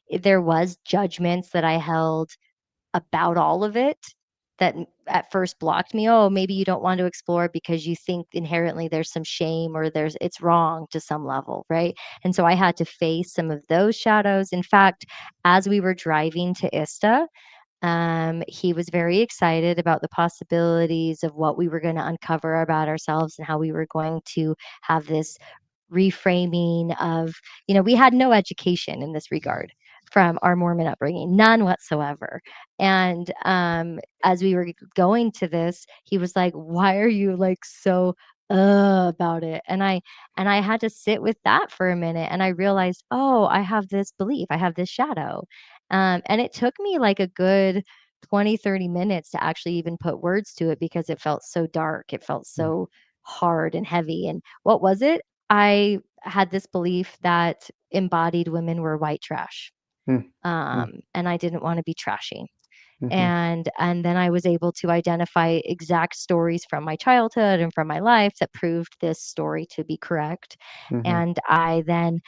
There was judgments that I held about all of it that at first blocked me. Oh, maybe you don't want to explore because you think inherently there's some shame or it's wrong to some level, right? And so I had to face some of those shadows. In fact, as we were driving to ISTA, he was very excited about the possibilities of what we were going to uncover about ourselves and how we were going to have this reframing of, we had no education in this regard from our Mormon upbringing, none whatsoever. And as we were going to this, he was like, "Why are you like so about it?" And I had to sit with that for a minute, and I realized, oh, I have this belief, I have this shadow, and it took me like a good 20-30 minutes to actually even put words to it because it felt so dark, it felt mm, so hard and heavy. And what was it? I had this belief that embodied women were white trash, mm, mm, and I didn't want to be trashy. mhm, And then I was able to identify exact stories from my childhood and from my life that proved this story to be correct. mhm, And I then,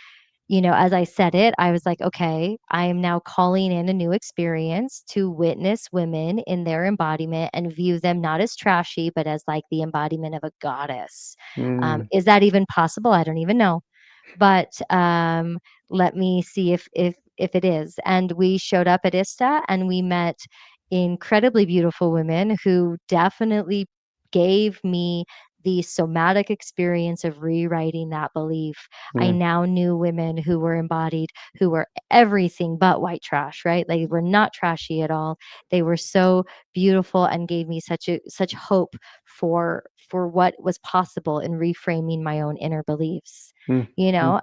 as I said it, I was like, okay, I am now calling in a new experience to witness women in their embodiment and view them not as trashy, but as like the embodiment of a goddess. mm, Is that even possible? I don't even know. But let me see if it is. And we showed up at ISTA and we met incredibly beautiful women who definitely gave me the somatic experience of rewriting that belief. I mm, now knew women who were embodied, who were everything but white trash, right? They were not trashy at all. They were so beautiful and gave me such hope for what was possible in reframing my own inner beliefs, mm, you mm, know?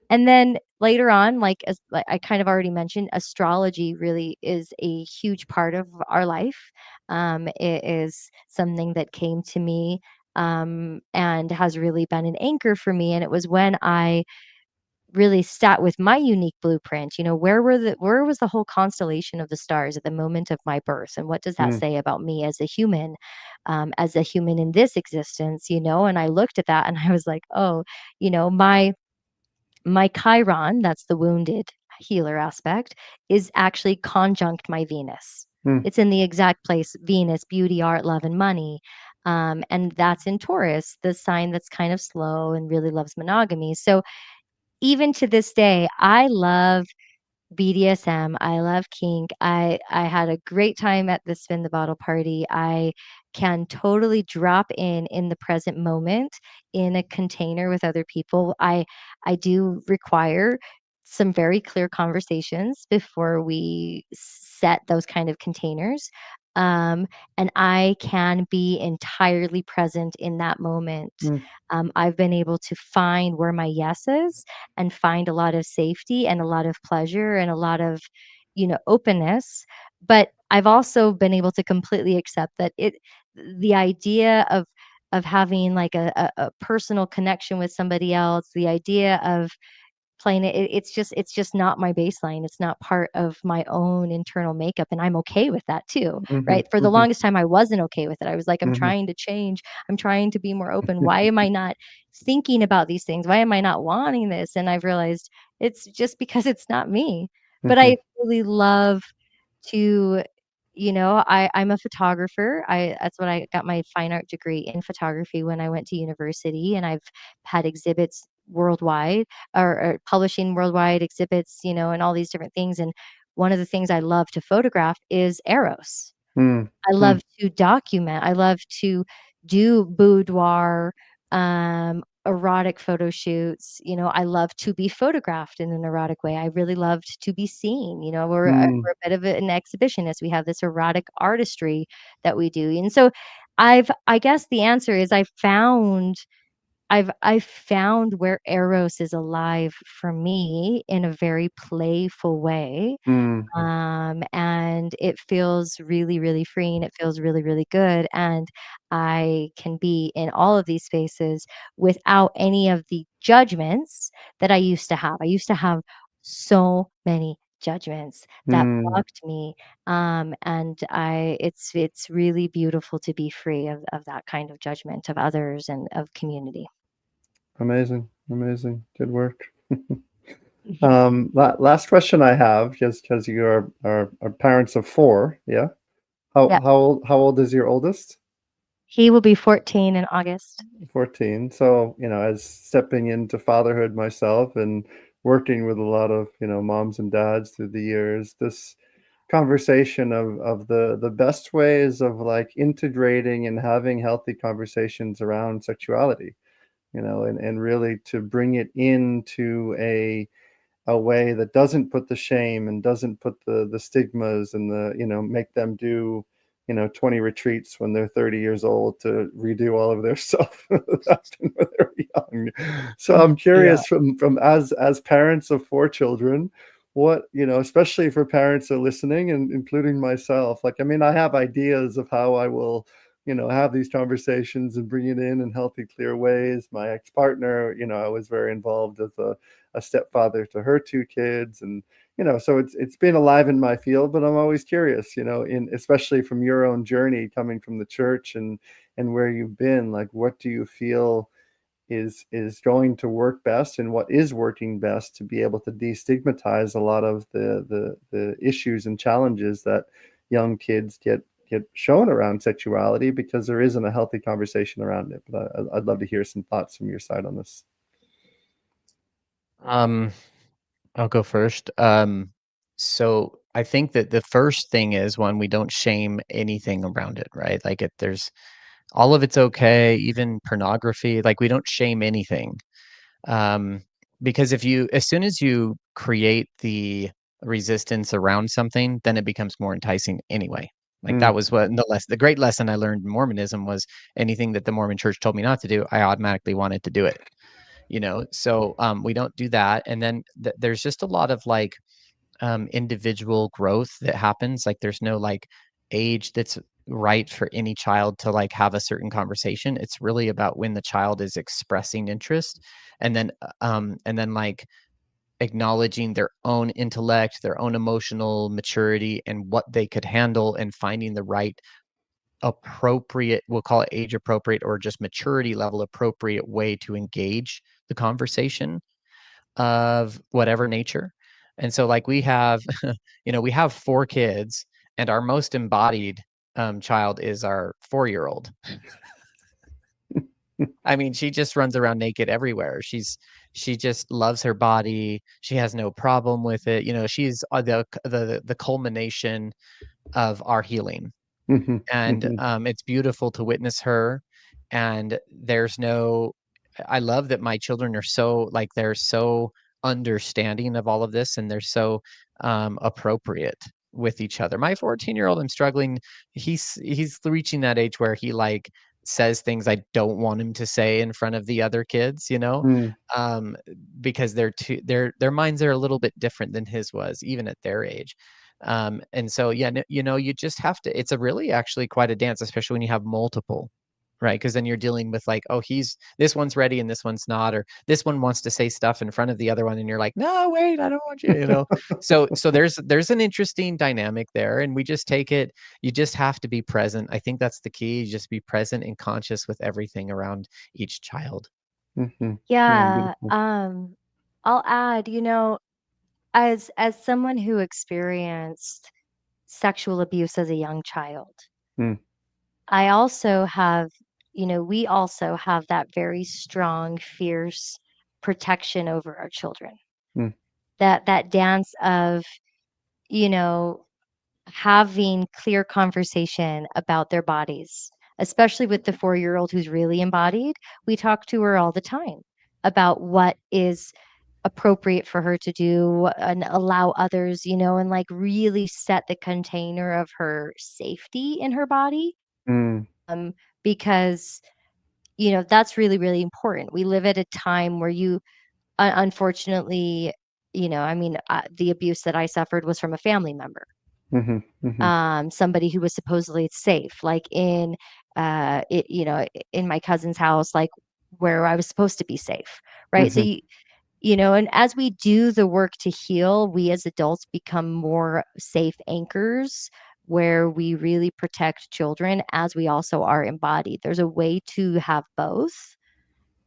And then later on, as like I kind of already mentioned, astrology really is a huge part of our life. It is something that came to me and has really been an anchor for me. And it was when I really sat with my unique blueprint. Where was the whole constellation of the stars at the moment of my birth, and what does that Mm, say about me as a human in this existence? And I looked at that and I was like, oh, my Chiron, that's the wounded healer aspect, is actually conjunct my Venus. mm, It's in the exact place, Venus, beauty, art, love, and money. And that's in Taurus, the sign that's kind of slow and really loves monogamy. So even to this day, I love BDSM. I love kink. I had a great time at the Spin the Bottle party. I can totally drop in the present moment in a container with other people. I do require some very clear conversations before we set those kind of containers. Um, and I can be entirely present in that moment. mm, I've been able to find where my yes is and find a lot of safety and a lot of pleasure and a lot of, openness. But I've also been able to completely accept that the idea of having like a personal connection with somebody else, the idea of playing it's just not my baseline. It's not part of my own internal makeup, and I'm okay with that too, mhm, right? For the mhm, longest time, I wasn't okay with it. I was like, I'm mhm, trying to change. I'm trying to be more open. Why am I not thinking about these things? Why am I not wanting this? And I've realized it's just because it's not me. But mhm, I really love to, I'm a photographer. That's what I got my fine art degree in photography when I went to university, and I've had exhibits worldwide or publishing worldwide exhibits, and all these different things. And one of the things I love to photograph is Eros. mm, I mm, love to document. I love to do boudoir, erotic photo shoots. I love to be photographed in an erotic way. I really loved to be seen. We're mm, a bit of an exhibitionist. We have this erotic artistry that we do. And so I guess the answer is I've found where Eros is alive for me in a very playful way. mm, And it feels really, really freeing. It feels really, really good. And I can be in all of these spaces without any of the judgments that I used to have. I used to have so many judgments that mm. blocked me. And it's really beautiful to be free of that kind of judgment of others and of community. Amazing, amazing. Good work. Last question I have, just because you are parents of four, yeah? Yeah. How old is your oldest? He will be 14 in August. 14. So, as stepping into fatherhood myself and working with a lot of, moms and dads through the years, this conversation of the best ways of like integrating and having healthy conversations around sexuality, and really to bring it into a way that doesn't put the shame and doesn't put the stigmas and make them do 20 retreats when they're 30 years old to redo all of their stuff that happened when they were young. So I'm Yeah. curious, from as parents of four children, what, especially for parents that are listening, and including myself, like, I mean, I have ideas of how I will have these conversations and bring it in healthy, clear ways. My ex-partner, I was very involved as a stepfather to her two kids, and so it's been alive in my field. But I'm always curious, in especially from your own journey coming from the church and where you've been, like, what do you feel is going to work best, and what is working best to be able to destigmatize a lot of the issues and challenges that young kids get shown around sexuality, because there isn't a healthy conversation around it. But I'd love to hear some thoughts from your side on this. Um, I'll go first. So I think that the first thing is, one, we don't shame anything around it, right? Like, there's all of it's okay, even pornography. Like, we don't shame anything. Um, because as soon as you create the resistance around something, then it becomes more enticing anyway. Like, that Mm, was what the great lesson I learned in Mormonism was: anything that the Mormon church told me not to do, I automatically wanted to do it. So we don't do that. And then there's just a lot of like individual growth that happens. Like, there's no like age that's right for any child to like have a certain conversation. It's really about when the child is expressing interest, and then like acknowledging their own intellect, their own emotional maturity, and what they could handle, and finding the right appropriate, we'll call it age appropriate or just maturity level appropriate way to engage the conversation of whatever nature. And so like we have, we have 4 kids, and our most embodied child is our 4-year-old. I mean, she just runs around naked everywhere. She just loves her body. She has no problem with it. She's the culmination of our healing. Mhm, And mhm, it's beautiful to witness her. And I love that my children are so, like, they're so understanding of all of this, and they're so appropriate with each other. My 14-year-old, I'm struggling. He's reaching that age where he, like, says things I don't want him to say in front of the other kids, mm, um, because their minds are a little bit different than his was, even at their age. And so, yeah, you just have to, it's a really actually quite a dance, especially when you have multiple, right? Because then you're dealing with, like, oh, this one's ready and this one's not, or this one wants to say stuff in front of the other one, and you're like, no, wait, I don't want you. So there's an interesting dynamic there, and we just take it. You just have to be present. I think that's the key. You just be present and conscious with everything around each child. mhm. Yeah, Yeah, beautiful. I'll add, as someone who experienced sexual abuse as a young child, Mm, I also have, we also have that very strong, fierce protection over our children. mm, That dance of, you know, having clear conversation about their bodies, especially with the 4-year-old who's really embodied. We talk to her all the time about what is appropriate for her to do and allow others, and like really set the container of her safety in her body. mm, Um, because that's really, really important. We live at a time where unfortunately, I mean, the abuse that I suffered was from a family member, mhm, mhm, somebody who was supposedly safe, like in my cousin's house, like where I was supposed to be safe, right? So mhm, and as we do the work to heal, we as adults become more safe anchors where we really protect children as we also are embodied. There's a way to have both.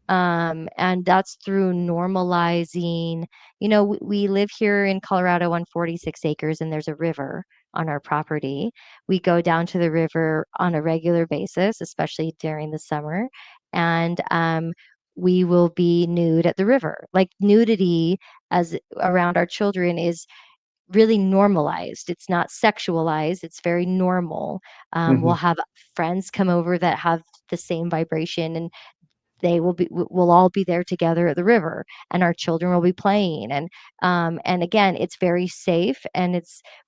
And that's through normalizing. We live here in Colorado on 46 acres, and there's a river on our property. We go down to the river on a regular basis, especially during the summer, and we will be nude at the river. Like nudity as around our children is really normalized. It's not sexualized. It's very normal. We'll mhm, have friends come over that have the same vibration, and we'll all be there together at the river, and our children will be playing, and again, it's very safe, and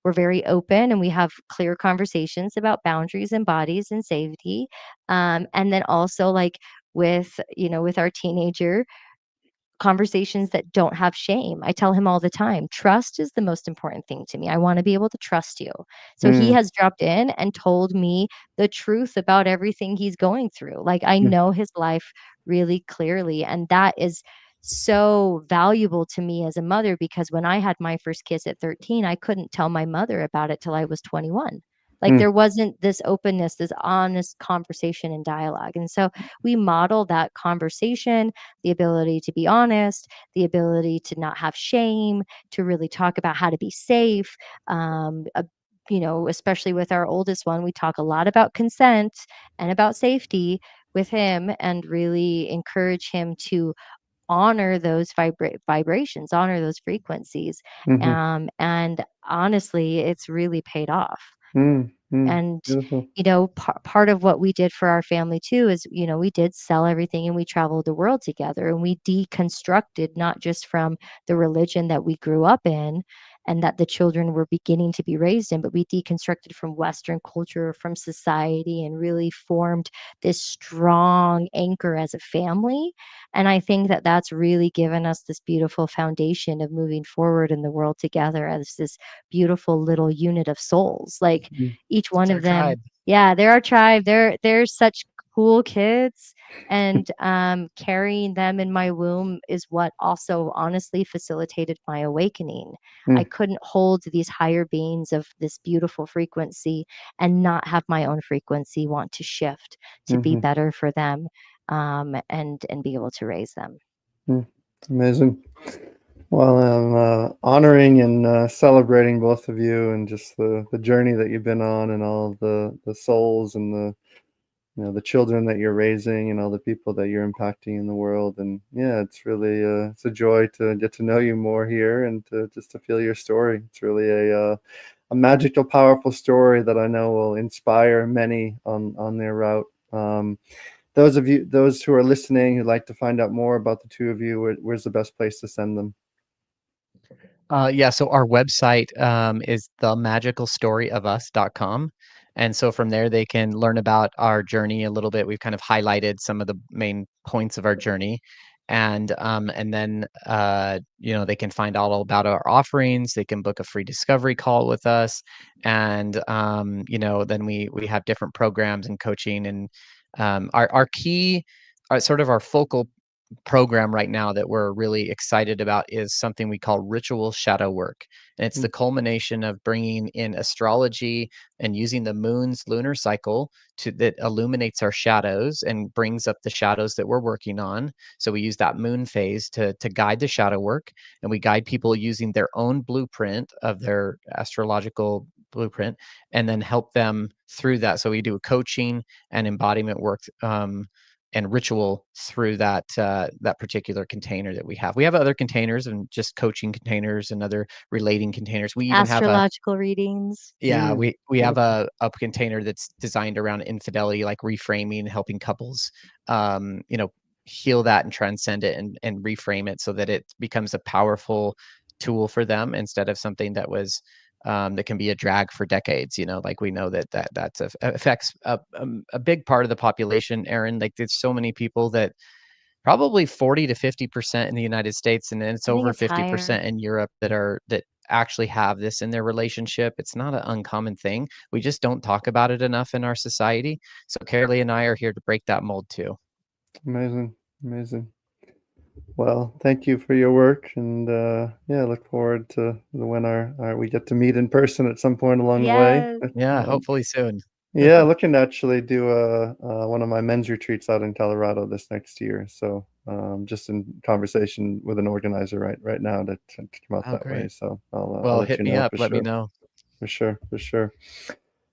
we're very open, and we have clear conversations about boundaries and bodies and safety, and then also, like, with our teenager, conversations that don't have shame. I tell him all the time, trust is the most important thing to me. I want to be able to trust you. So he mm, has dropped in and told me the truth about everything he's going through. Like, I mm, know his life really clearly. And that is so valuable to me as a mother, because when I had my first kiss at 13, I couldn't tell my mother about it till I was 21. Like, mm, there wasn't this openness, this honest conversation and dialogue. And so we model that conversation, the ability to be honest, the ability to not have shame, to really talk about how to be safe. Especially with our oldest one, we talk a lot about consent and about safety with him, and really encourage him to honor those vibrations, honor those frequencies. mhm, And honestly, it's really paid off. mm, mm. And, Beautiful. part of what we did for our family too is, we did sell everything, and we traveled the world together, and we deconstructed not just from the religion that we grew up in and that the children were beginning to be raised in, but we deconstructed from Western culture, from society, and really formed this strong anchor as a family. And I think that that's really given us this beautiful foundation of moving forward in the world together as this beautiful little unit of souls. Like, Mm, each It's one our of them, tribe. yeah, they're our tribe. They're such school kids, and carrying them in my womb is what also honestly facilitated my awakening. I Mm, couldn't hold these higher beings of this beautiful frequency and not have my own frequency want to shift to be mhm, better for them, and be able to raise them. mm. Amazing. Well, I'm honoring and celebrating both of you and just the journey that you've been on and all of the souls and the the children that you're raising and all the people that you're impacting in the world. And yeah, it's really it's a joy to get to know you more here and to just to feel your story. It's really a magical, powerful story that I know will inspire many on their route. Those who are listening who'd like to find out more about the two of you, where's the best place to send them? Yeah, so our website is themagicalstoryofus.com. And so from there, they can learn about our journey a little bit. We've kind of highlighted some of the main points of our journey. And then, they can find out all about our offerings. They can book a free discovery call with us. And, then we have different programs and coaching. And our key, sort of our focal program right now that we're really excited about is something we call ritual shadow work. And it's the Mm, culmination of bringing in astrology and using the moon's lunar cycle that illuminates our shadows and brings up the shadows that we're working on. So we use that moon phase to guide the shadow work, and we guide people using their own blueprint of their astrological blueprint and then help them through that. So we do coaching and embodiment work, and ritual through that particular container that we have. We have other containers and just coaching containers and other relating containers. We even have a Astrological readings. yeah, mm, we have beautiful. a container that's designed around infidelity, like reframing, helping couples, heal that and transcend it and reframe it so that it becomes a powerful tool for them instead of something that can be a drag for decades. Like we know that affects a big part of the population, Aaron. Like there's so many people that probably 40 to 50% in the United States, and then it's I think over it's higher. 50% in Europe that actually have this in their relationship. It's not an uncommon thing. We just don't talk about it enough in our society. So Carolee and I are here to break that mold too. Amazing, amazing. Well, thank you for your work, and yeah, look forward to when we get to meet in person at some point along the way. Yes. Yeah, Um, hopefully soon. yeah, looking to actually do one of my men's retreats out in Colorado this next year. So just in conversation with an organizer right now to come out Oh, that way. great. So I'll Well, let hit you me know up. for Let me sure, know. for sure, for sure.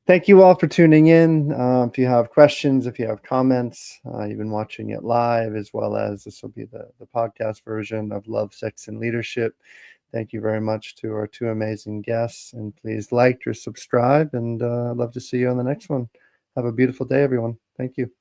Thank you all for tuning in. If you have questions, if you have comments, you've been watching it live, as well as this will be the podcast version of Love, Sex, and Leadership. Thank you very much to our two amazing guests. And please like or subscribe. And I'd love to see you on the next one. Have a beautiful day, everyone. Thank you.